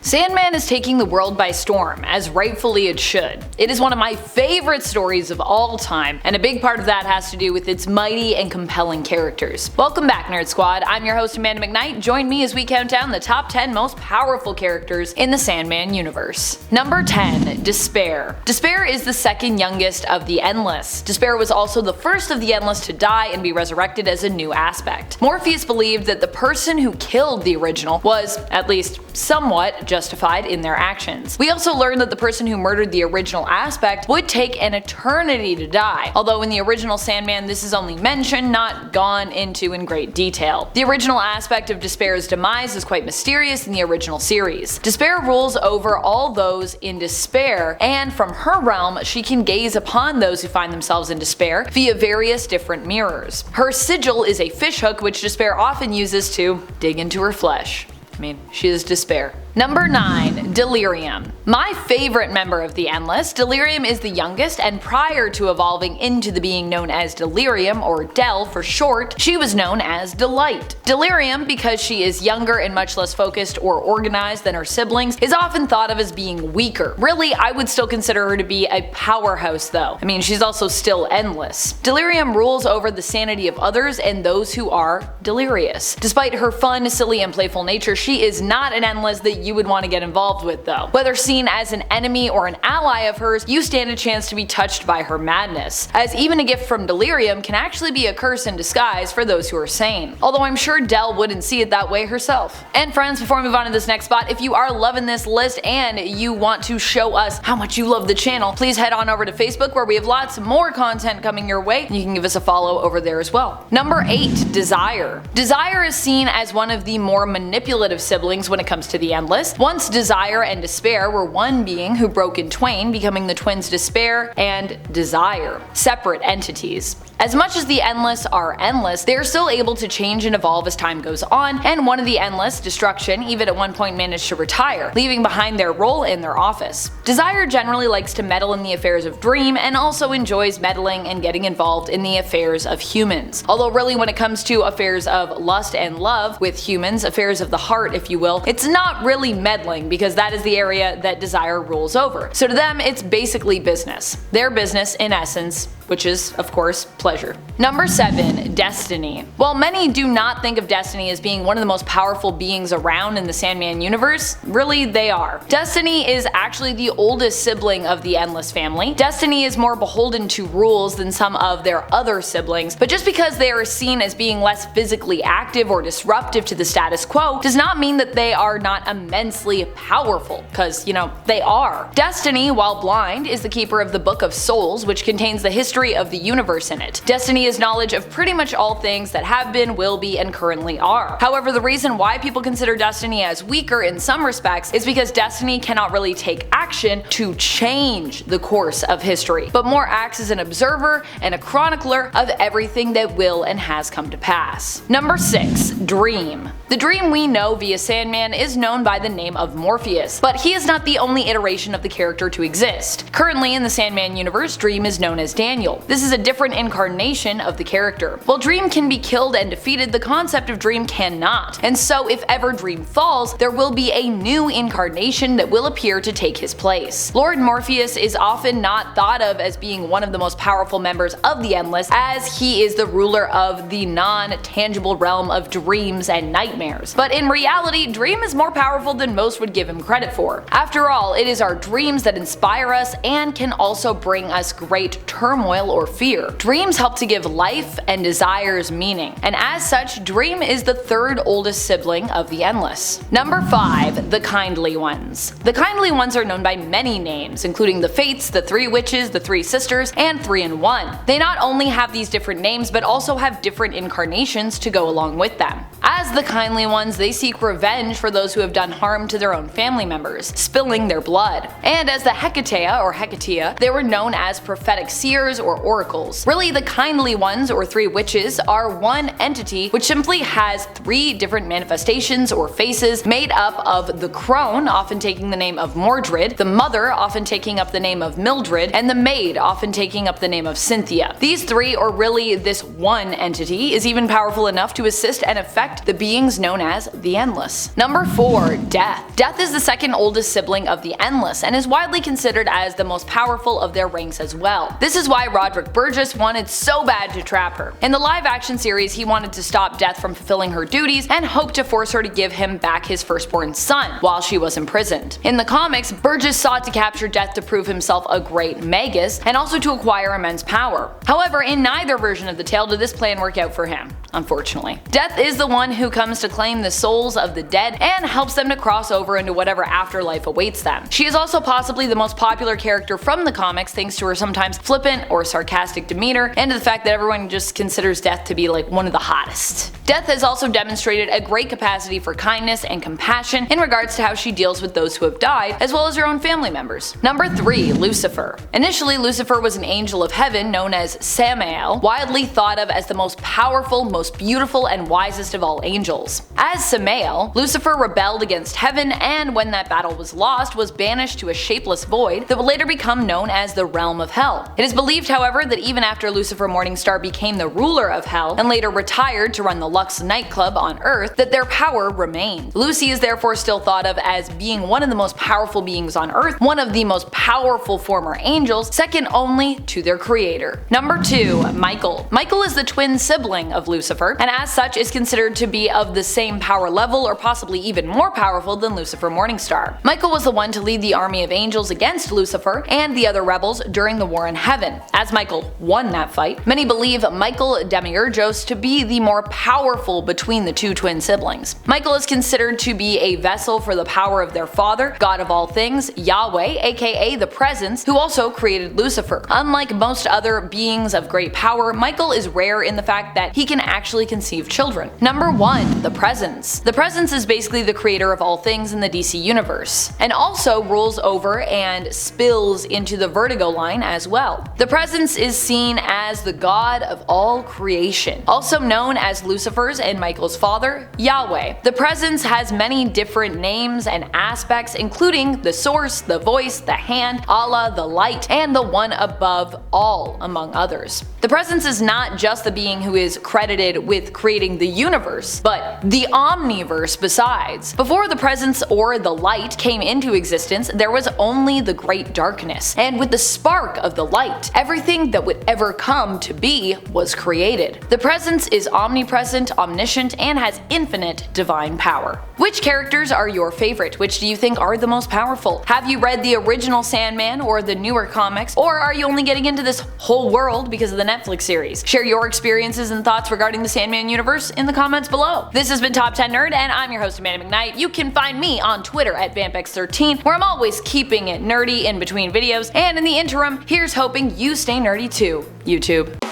Sandman is taking the world by storm, as rightfully it should. It is one of my favorite stories of all time, and a big part of that has to do with its mighty and compelling characters. Welcome back, Nerd Squad. I'm your host Amanda McKnight. Join me as we count down the top 10 most powerful characters in the Sandman universe. Number 10. Despair. Despair is the second youngest of the Endless. Despair was also the first of the Endless to die and be resurrected as a new aspect. Morpheus believed that the person who killed the original was, at least somewhat, justified in their actions. We also learned that the person who murdered the original aspect would take an eternity to die, although in the original Sandman this is only mentioned, not gone into in great detail. The original aspect of Despair's demise is quite mysterious in the original series. Despair rules over all those in despair, and from her realm she can gaze upon those who find themselves in despair via various different mirrors. Her sigil is a fishhook which Despair often uses to dig into her flesh. I mean, she is Despair. Number 9. Delirium. My favorite member of the Endless, Delirium is the youngest, and prior to evolving into the being known as Delirium, or Del for short, she was known as Delight. Delirium, because she is younger and much less focused or organized than her siblings, is often thought of as being weaker. Really, I would still consider her to be a powerhouse though. I mean, she's also still endless. Delirium rules over the sanity of others and those who are delirious. Despite her fun, silly, and playful nature, she is not an Endless that you would want to get involved with though. Whether seen as an enemy or an ally of hers, you stand a chance to be touched by her madness, as even a gift from Delirium can actually be a curse in disguise for those who are sane. Although I'm sure Del wouldn't see it that way herself. And friends, before we move on to this next spot, if you are loving this list and you want to show us how much you love the channel, please head on over to Facebook where we have lots more content coming your way. You can give us a follow over there as well. Number 8. Desire. Desire is seen as one of the more manipulative siblings when it comes to the Endless. Once Desire and Despair were one being who broke in twain, becoming the twins Despair and Desire, separate entities. As much as the Endless are endless, they are still able to change and evolve as time goes on, and one of the Endless, Destruction, even at one point managed to retire, leaving behind their role in their office. Desire generally likes to meddle in the affairs of Dream and also enjoys meddling and getting involved in the affairs of humans. Although really when it comes to affairs of lust and love with humans, affairs of the heart if you will, it's not really meddling because that is the area that Desire rules over. So to them it's basically business. Their business in essence, which is, of course, pleasure. Number 7. Destiny. While many do not think of Destiny as being one of the most powerful beings around in the Sandman universe, really they are. Destiny is actually the oldest sibling of the Endless family. Destiny is more beholden to rules than some of their other siblings, but just because they are seen as being less physically active or disruptive to the status quo does not mean that they are not immensely powerful, because, you know, they are. Destiny, while blind, is the keeper of the Book of Souls, which contains the history of the universe in it. Destiny is knowledge of pretty much all things that have been, will be, and currently are. However, the reason why people consider Destiny as weaker in some respects is because Destiny cannot really take action to change the course of history, but more acts as an observer and a chronicler of everything that will and has come to pass. Number 6. Dream. The Dream we know via Sandman is known by the name of Morpheus, but he is not the only iteration of the character to exist. Currently in the Sandman universe, Dream is known as Daniel. This is a different incarnation of the character. While Dream can be killed and defeated, the concept of Dream cannot, and so if ever Dream falls, there will be a new incarnation that will appear to take his place. Lord Morpheus is often not thought of as being one of the most powerful members of the Endless, as he is the ruler of the non-tangible realm of dreams and nightmares. But in reality, Dream is more powerful than most would give him credit for. After all, it is our dreams that inspire us and can also bring us great turmoil or fear. Dreams help to give life and desires meaning, and as such, Dream is the third oldest sibling of the Endless. Number 5. The Kindly Ones. The Kindly Ones are known by many names, including the Fates, the Three Witches, the Three Sisters, and 3 in 1. They not only have these different names, but also have different incarnations to go along with them. As the Kindly Ones, they seek revenge for those who have done harm to their own family members, spilling their blood. And as the Hecatea or Hecatea, they were known as prophetic seers or oracles. Really, the Kindly Ones or Three Witches are one entity which simply has 3 different manifestations or faces made up of the crone, often taking the name of Mordred, the mother, often taking up the name of Mildred, and the maid, often taking up the name of Cynthia. These 3, or really this one entity, is even powerful enough to assist and affect correct, the beings known as the Endless. Number 4. Death. Death is the second oldest sibling of the Endless and is widely considered as the most powerful of their ranks as well. This is why Roderick Burgess wanted so bad to trap her. In the live-action series, he wanted to stop Death from fulfilling her duties and hoped to force her to give him back his firstborn son while she was imprisoned. In the comics, Burgess sought to capture Death to prove himself a great magus and also to acquire immense power. However, in neither version of the tale did this plan work out for him, unfortunately. Death is the one who comes to claim the souls of the dead and helps them to cross over into whatever afterlife awaits them. She is also possibly the most popular character from the comics thanks to her sometimes flippant or sarcastic demeanor and to the fact that everyone just considers Death to be like one of the hottest. Death has also demonstrated a great capacity for kindness and compassion in regards to how she deals with those who have died, as well as her own family members. Number 3. Lucifer. Initially, Lucifer was an angel of heaven known as Samael, widely thought of as the most powerful, most beautiful, and wisest of all angels. As Samael, Lucifer rebelled against heaven and when that battle was lost, was banished to a shapeless void that would later become known as the Realm of Hell. It is believed, however, that even after Lucifer Morningstar became the ruler of Hell and later retired to run the Lux nightclub on Earth, that their power remained. Lucy is therefore still thought of as being one of the most powerful beings on Earth, one of the most powerful former angels, second only to their creator. Number 2. Michael. Michael is the twin sibling of Lucifer, and as such is considered to be of the same power level or possibly even more powerful than Lucifer Morningstar. Michael was the one to lead the army of angels against Lucifer and the other rebels during the war in heaven. As Michael won that fight, many believe Michael Demiurgos to be the more powerful between the two twin siblings. Michael is considered to be a vessel for the power of their father, God of all things, Yahweh, aka the Presence, who also created Lucifer. Unlike most other beings of great power, Michael is rare in the fact that he can actually conceive children. Number 1. The Presence. The Presence is basically the creator of all things in the DC universe, and also rules over and spills into the vertigo line as well. The Presence is seen as the god of all creation, also known as Lucifer's and Michael's father, Yahweh. The Presence has many different names and aspects, including the source, the voice, the hand, Allah, the light, and the one above all, among others. The Presence is not just the being who is credited with creating the universe, but the omniverse besides. Before the Presence or the light came into existence, there was only the great darkness, and with the spark of the light, everything that would ever come to be was created. The Presence is omnipresent, omniscient, and has infinite divine power. Which characters are your favorite? Which do you think are the most powerful? Have you read the original Sandman or the newer comics, or are you only getting into this whole world because of the Netflix series? Share your experiences and thoughts regarding the Sandman universe in the comments below. This has been Top 10 Nerd, and I'm your host Amanda McKnight. You can find me on Twitter at VampX13, where I'm always keeping it nerdy in between videos, and in the interim, here's hoping you stay nerdy too, YouTube.